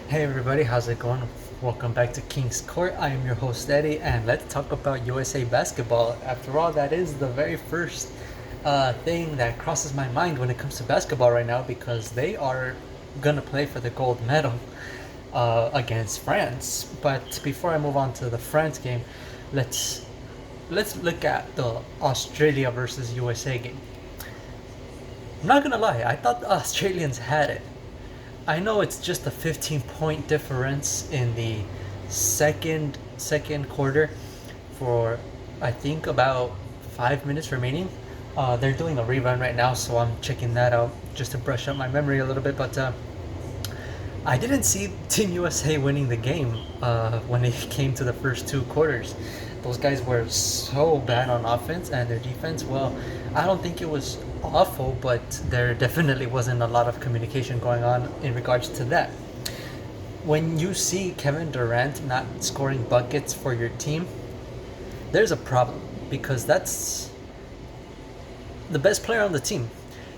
Hey everybody, how's it going? Welcome back to King's Court. I am your host Eddie, and let's talk about USA basketball. After all, that is the very first thing that crosses my mind when it comes to basketball right now because they are gonna play for the gold medal against France. But before I move on to the France game, let's let's look at the Australia versus USA game. I'm not gonna lie, I thought the Australians had it. I know it's just a 15-point difference in the second quarter for I think about 5 minutes remaining. They're doing a rerun right now, so I'm checking that out just to brush up my memory a little bit. But I didn't see Team USA winning the game when it came to the first two quarters. Those guys were so bad on offense, and their defense, well, I don't think it was awful, but there definitely wasn't a lot of communication going on in regards to that. When you see Kevin Durant not scoring buckets for your team, there's a problem because that's the best player on the team.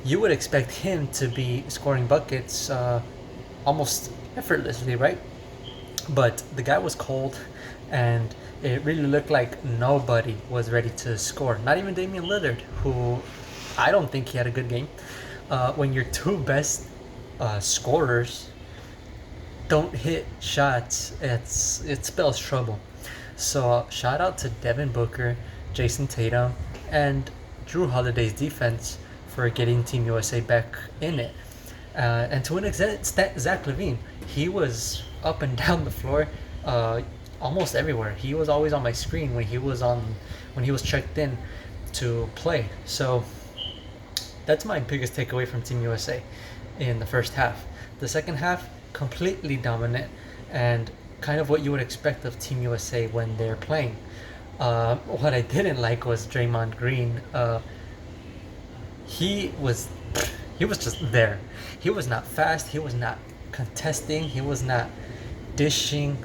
You would expect him to be scoring buckets almost effortlessly, right? But the guy was cold, and it really looked like nobody was ready to score. Not even Damian Lillard, who I don't think he had a good game. When your two best scorers don't hit shots, it spells trouble. So shout out to Devin Booker, Jason Tatum, and Drew Holiday's defense for getting Team USA back in it. And to an extent, Zach Levine, he was up and down the floor, almost everywhere. He was always on my screen when he was checked in to play. So that's my biggest takeaway from Team USA in the first half. The second half, completely dominant and kind of what you would expect of Team USA when they're playing. What I didn't like was Draymond Green. He was he was just there. He was not fast. He was not contesting. He was not dishing.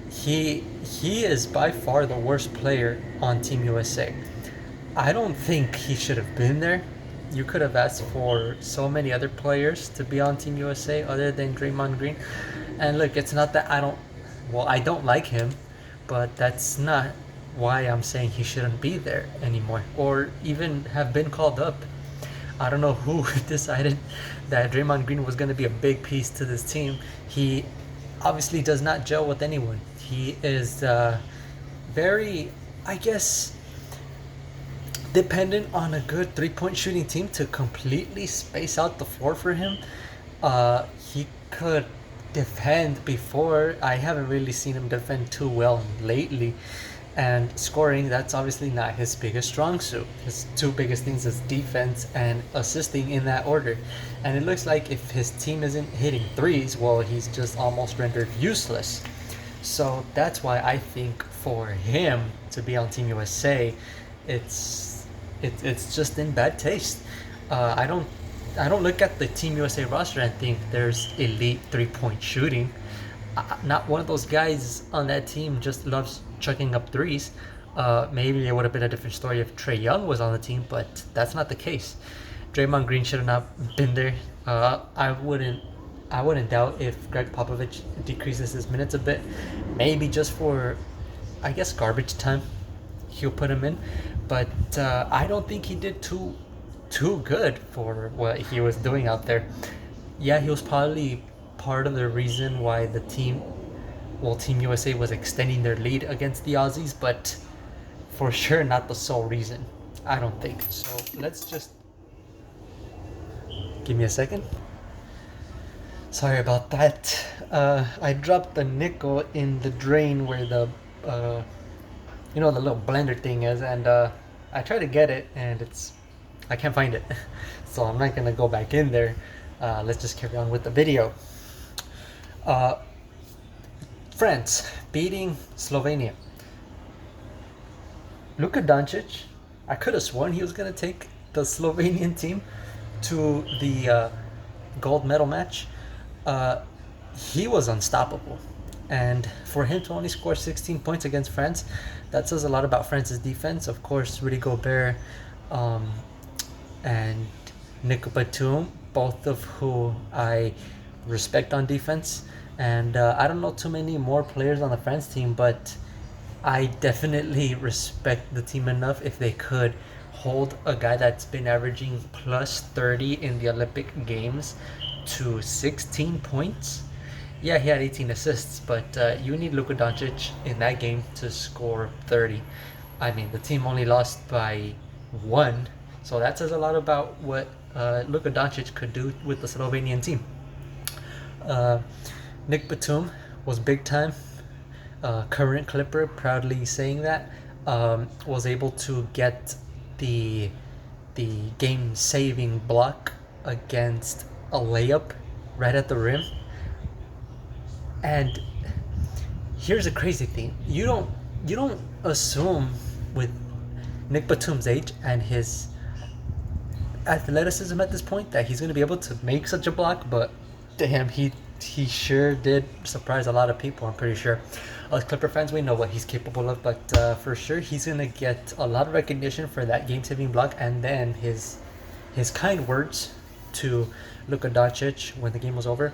He is by far the worst player on Team USA. I don't think he should have been there. You could have asked for so many other players to be on Team USA other than Draymond Green. And look, it's not that I don't like him, but that's not why I'm saying he shouldn't be there anymore or even have been called up. I don't know who decided that Draymond Green was going to be a big piece to this team. He obviously does not gel with anyone. He is very, I guess, dependent on a good three-point shooting team to completely space out the floor for him. He could defend before. I haven't really seen him defend too well lately. And scoring, that's obviously not his biggest strong suit. His two biggest things is defense and assisting in that order. And it looks like if his team isn't hitting threes, well, he's just almost rendered useless. So that's why I think for him to be on Team USA, it's just in bad taste. I don't look at the Team USA roster and think there's elite 3-point shooting. Not one of those guys on that team just loves chucking up threes. Maybe it would have been a different story if Trae Young was on the team, but that's not the case. Draymond Green should have not been there. I wouldn't doubt if Greg Popovich decreases his minutes a bit, maybe just for, I guess, garbage time. He'll put him in, but I don't think he did too good for what he was doing out there. Yeah, he was probably part of the reason why Team USA was extending their lead against the Aussies, but for sure not the sole reason. I don't think. So let's just give me a second. Sorry about that. I dropped the nickel in the drain where the the little blender thing is, and I tried to get it, and I can't find it. So I'm not gonna go back in there. Let's just carry on with the video. France beating Slovenia. Luka Doncic, I could have sworn he was going to take the Slovenian team to the gold medal match. He was unstoppable. And for him to only score 16 points against France, that says a lot about France's defense. Of course, Rudy Gobert and Nick Batum, both of who I respect on defense. And I don't know too many more players on the France team, but I definitely respect the team enough if they could hold a guy that's been averaging plus 30 in the Olympic Games to 16 points. Yeah, he had 18 assists, but you need Luka Doncic in that game to score 30. I mean, the team only lost by one, so that says a lot about what Luka Doncic could do with the Slovenian team. Uh, Nick Batum was big time. Current Clipper, proudly saying that, was able to get the the game saving block against a layup right at the rim. And here's a crazy thing: you don't assume with Nick Batum's age and his athleticism at this point that he's going to be able to make such a block, but damn, he sure did surprise a lot of people. I'm pretty sure. As Clipper fans, we know what he's capable of, but for sure he's going to get a lot of recognition for that game-saving block, and then his kind words to Luka Doncic when the game was over.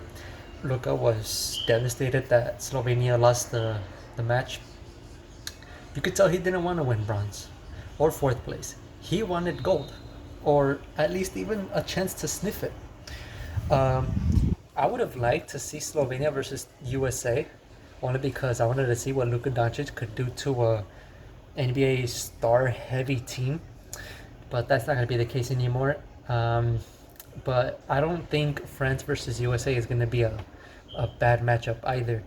Luka was devastated that Slovenia lost the match. You could tell he didn't want to win bronze or fourth place. He wanted gold, or at least even a chance to sniff it. I would have liked to see Slovenia versus USA, only because I wanted to see what Luka Doncic could do to a NBA star-heavy team. But that's not going to be the case anymore. But I don't think France versus USA is going to be a bad matchup either.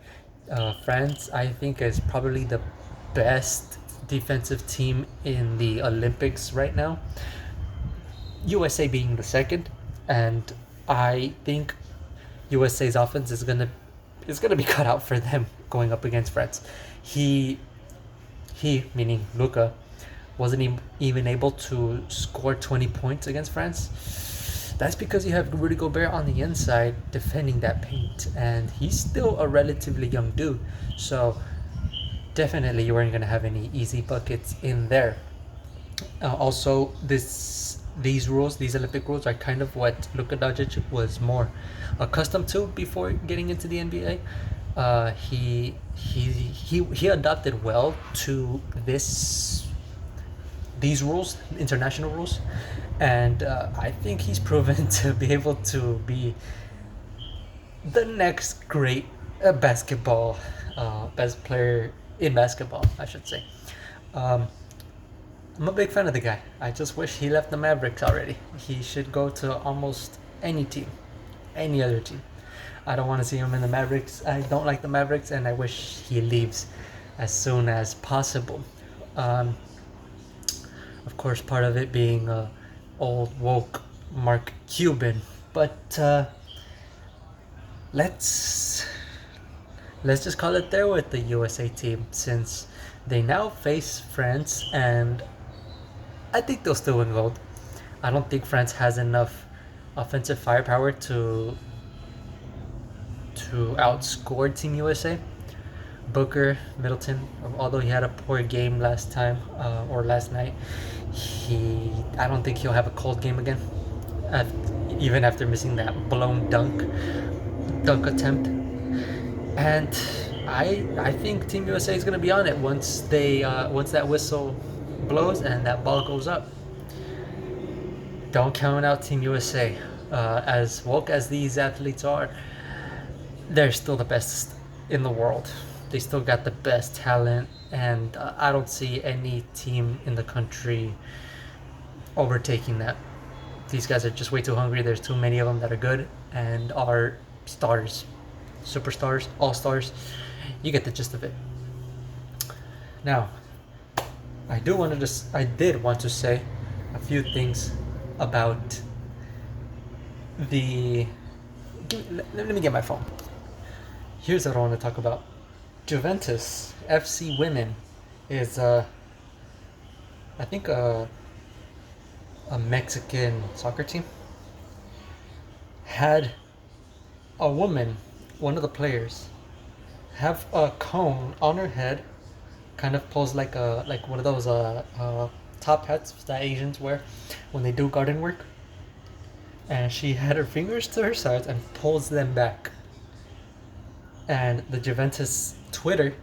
France, I think, is probably the best defensive team in the Olympics right now. USA being the second, and I think USA's offense is gonna be cut out for them going up against France. He meaning Luka wasn't even able to score 20 points against France. That's because you have Rudy Gobert on the inside defending that paint, and he's still a relatively young dude. So definitely you weren't gonna have any easy buckets in there. Also, these Olympic rules are kind of what Luka Doncic was more accustomed to before getting into the NBA. He adapted well to these rules, international rules, and I think he's proven to be able to be the next great basketball best player in basketball, I should say. Um, I'm a big fan of the guy. I just wish he left the Mavericks already. He should go to almost any team, any other team. I don't want to see him in the Mavericks. I don't like the Mavericks, and I wish he leaves as soon as possible. Um, of course, part of it being old woke Mark Cuban, but let's let's just call it there with the USA team, since they now face France, and I think they'll still win gold. I don't think France has enough offensive firepower to outscore Team USA. Booker, Middleton, although he had a poor game last time or last night, I don't think he'll have a cold game again. Even after missing that blown dunk attempt, and I think Team USA is gonna be on it once that whistle blows and that ball goes up. Don't count out Team USA. As woke as these athletes are, they're still the best in the world. They still got the best talent, and I don't see any team in the country overtaking that. These guys are just way too hungry. There's too many of them that are good and are stars, superstars, all stars. You get the gist of it. Now, I did want to say a few things about the. Let me get my phone. Here's what I want to talk about. Juventus FC Women is I think a Mexican soccer team, had a woman, one of the players, have a cone on her head, kind of posed like one of those top hats that Asians wear when they do garden work, and she had her fingers to her sides and pulls them back. And the Juventus Twitter,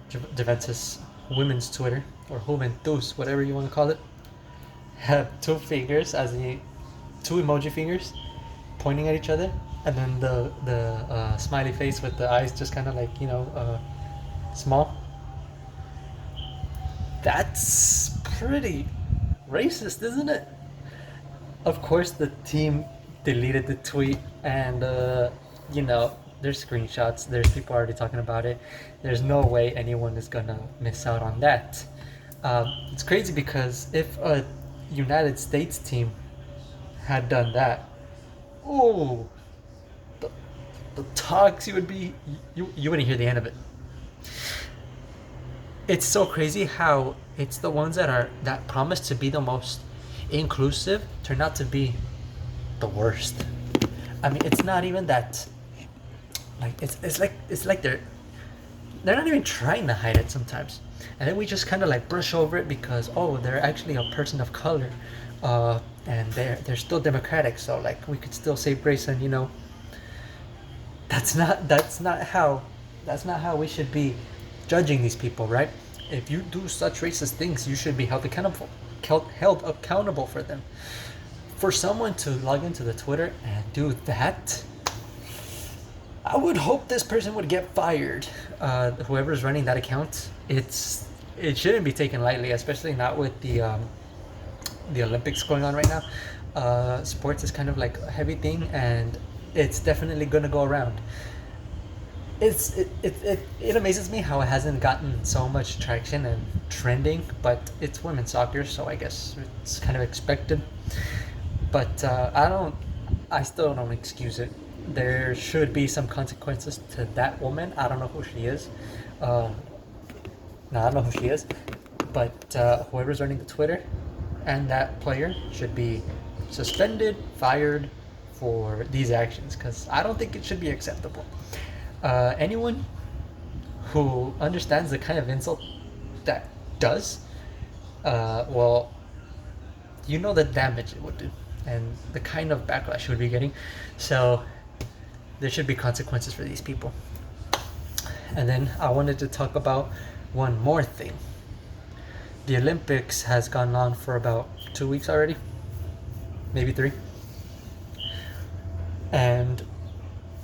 Juventus women's Twitter, or Juventus, whatever you want to call it, have two fingers as the two emoji fingers pointing at each other, and then the smiley face with the eyes just kind of like small. That's pretty racist, isn't it? Of course, the team deleted the tweet, and there's screenshots. There's people already talking about it. There's no way anyone is gonna miss out on that. It's crazy because if a United States team had done that, oh, the, the talks you wouldn't hear the end of it. It's so crazy how it's the ones that promise to be the most inclusive turn out to be the worst. I mean, it's not even that. Like it's like they're not even trying to hide it sometimes, and then we just kind of like brush over it because they're actually a person of color, and they're still democratic, so like we could still say race, and that's not how we should be judging these people, right? If you do such racist things, you should be held accountable for them. For someone to log into the Twitter and do that, I would hope this person would get fired. Whoever's running that account, it shouldn't be taken lightly, especially not with the Olympics going on right now. Sports is kind of like a heavy thing, and it's definitely gonna go around. It amazes me how it hasn't gotten so much traction and trending, but it's women's soccer, so I guess it's kind of expected. But I still don't excuse it. There should be some consequences to that woman. I don't know who she is. No, I don't know who she is, but whoever's running the Twitter and that player should be suspended, fired for these actions, because I don't think it should be acceptable. Anyone who understands the kind of insult that does, well, you know the damage it would do and the kind of backlash you would be getting. So there should be consequences for these people. And then I wanted to talk about one more thing. The Olympics has gone on for about 2 weeks already, maybe 3. And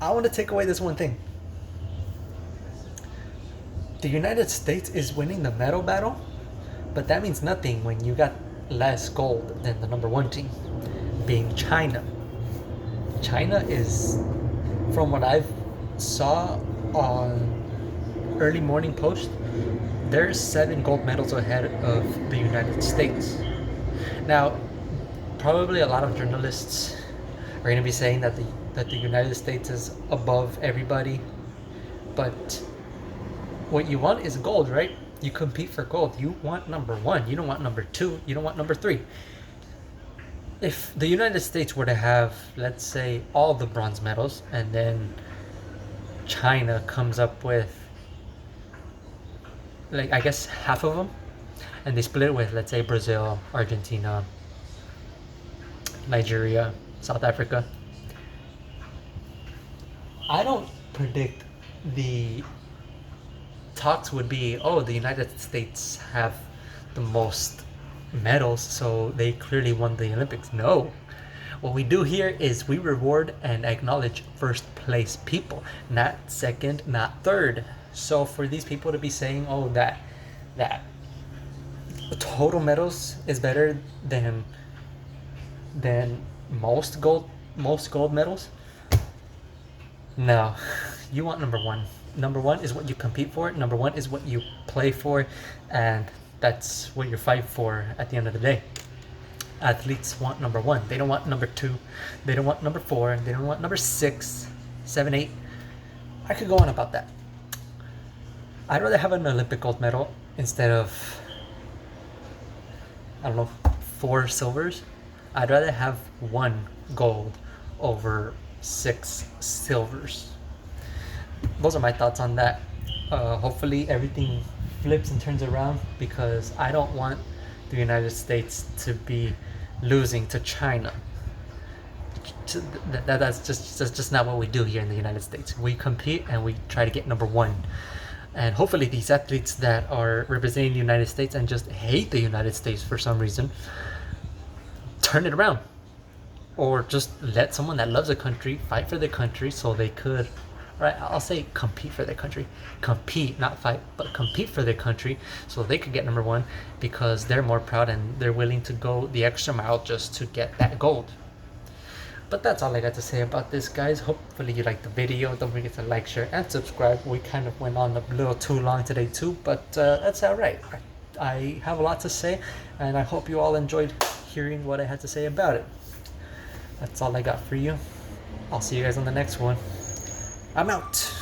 I want to take away this one thing. The United States is winning the medal battle, but that means nothing when you got less gold than the number one team, being China. China is, from what I've saw on early morning post, they're 7 gold medals ahead of the United States. Now, probably a lot of journalists are going to be saying that the United States is above everybody, but what you want is gold, right? You compete for gold. You want number 1. You don't want number 2. You don't want number 3. If the United States were to have, let's say, all the bronze medals, and then China comes up with, like, I guess half of them, and they split it with, let's say, Brazil, Argentina, Nigeria, South Africa, I don't predict the talks would be, the United States have the most medals, so they clearly won the Olympics. No. What we do here is we reward and acknowledge first place people, not second, not third. So for these people to be saying, that total medals is better than most gold medals, no. You want number 1. Number 1 is what you compete for. Number 1 is what you play for, and that's what you're fighting for at the end of the day. Athletes want number 1. They don't want number 2. They don't want number 4. They don't want number 6, 7, 8. I could go on about that. I'd rather have an Olympic gold medal instead of, I don't know, 4 silvers. I'd rather have 1 gold over 6 silvers. Those are my thoughts on that. Hopefully everything flips and turns around, because I don't want the United States to be losing to China. That's just not what we do here in the United States. We compete and we try to get number one. And hopefully these athletes that are representing the United States and just hate the United States for some reason turn it around, or just let someone that loves a country fight for their country so they could, right, I'll say compete for their country, compete, not fight, but compete for their country so they could get number one, because they're more proud and they're willing to go the extra mile just to get that gold. But that's all I got to say about this, guys. Hopefully you liked the video. Don't forget to like, share, and subscribe. We kind of went on a little too long today too, but that's all right. I have a lot to say, and I hope you all enjoyed hearing what I had to say about it. That's all I got for you. I'll see you guys on the next one. I'm out.